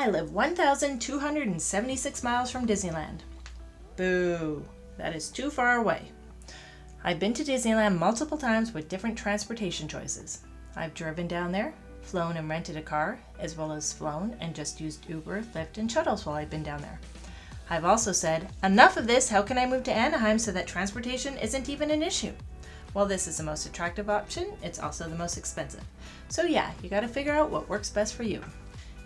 I live 1,276 miles from Disneyland. Boo, that is too far away. I've been to Disneyland multiple times with different transportation choices. I've driven down there, flown and rented a car, as well as flown and just used Uber, Lyft, and shuttles while I've been down there. I've also said, enough of this, how can I move to Anaheim so that transportation isn't even an issue? While this is the most attractive option, it's also the most expensive. So yeah, you gotta figure out what works best for you.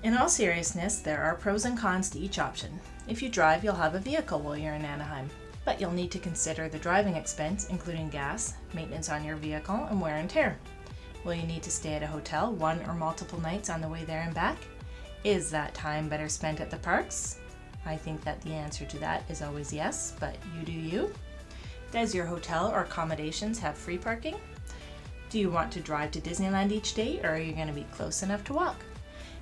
In all seriousness, there are pros and cons to each option. If you drive, you'll have a vehicle while you're in Anaheim, but you'll need to consider the driving expense, including gas, maintenance on your vehicle, and wear and tear. Will you need to stay at a hotel one or multiple nights on the way there and back? Is that time better spent at the parks? I think that the answer to that is always yes, but you do you. Does your hotel or accommodations have free parking? Do you want to drive to Disneyland each day, or are you going to be close enough to walk?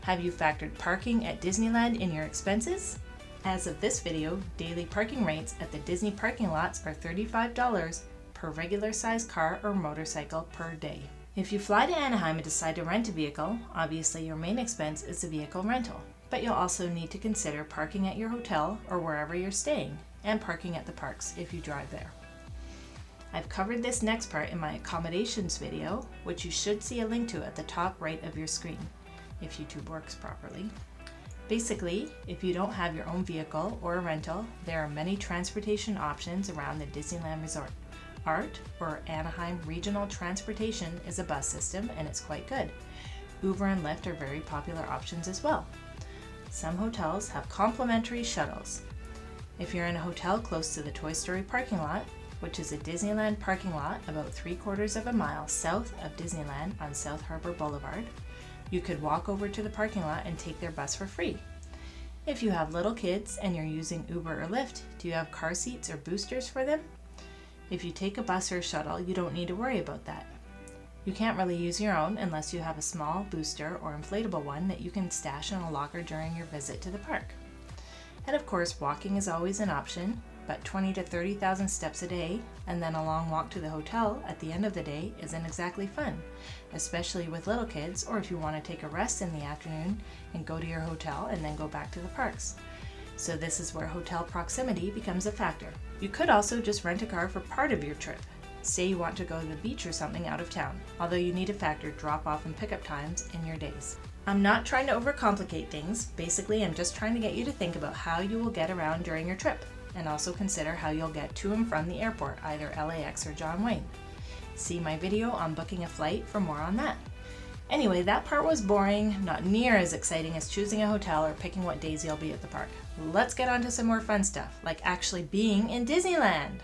Have you factored parking at Disneyland in your expenses? As of this video, daily parking rates at the Disney parking lots are $35 per regular size car or motorcycle per day. If you fly to Anaheim and decide to rent a vehicle, obviously your main expense is the vehicle rental, but you'll also need to consider parking at your hotel or wherever you're staying, and parking at the parks if you drive there. I've covered this next part in my accommodations video, which you should see a link to at the top right of your screen, if YouTube works properly. Basically, if you don't have your own vehicle or a rental, there are many transportation options around the Disneyland Resort. ART, or Anaheim Regional Transportation, is a bus system and it's quite good. Uber and Lyft are very popular options as well. Some hotels have complimentary shuttles. If you're in a hotel close to the Toy Story parking lot, which is a Disneyland parking lot about 3/4 of a mile south of Disneyland on South Harbor Boulevard, you could walk over to the parking lot and take their bus for free. If you have little kids and you're using Uber or Lyft, do you have car seats or boosters for them? If you take a bus or a shuttle, you don't need to worry about that. You can't really use your own unless you have a small booster or inflatable one that you can stash in a locker during your visit to the park. And of course, walking is always an option, but 20 to 30,000 steps a day and then a long walk to the hotel at the end of the day isn't exactly fun, especially with little kids, or if you want to take a rest in the afternoon and go to your hotel and then go back to the parks. So this is where hotel proximity becomes a factor. You could also just rent a car for part of your trip. Say you want to go to the beach or something out of town, although you need to factor drop-off and pickup times in your days. I'm not trying to overcomplicate things. Basically, I'm just trying to get you to think about how you will get around during your trip, and also consider how you'll get to and from the airport, either LAX or John Wayne. See my video on booking a flight for more on that. Anyway, that part was boring, not near as exciting as choosing a hotel or picking what days you'll be at the park. Let's get on to some more fun stuff, like actually being in Disneyland.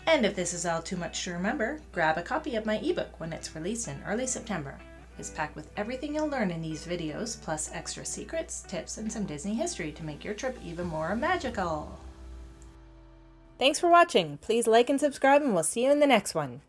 And if this is all too much to remember, grab a copy of my ebook when it's released in early September. It's packed with everything you'll learn in these videos, plus extra secrets, tips, and some Disney history to make your trip even more magical. Thanks for watching. Please like and subscribe, and we'll see you in the next one.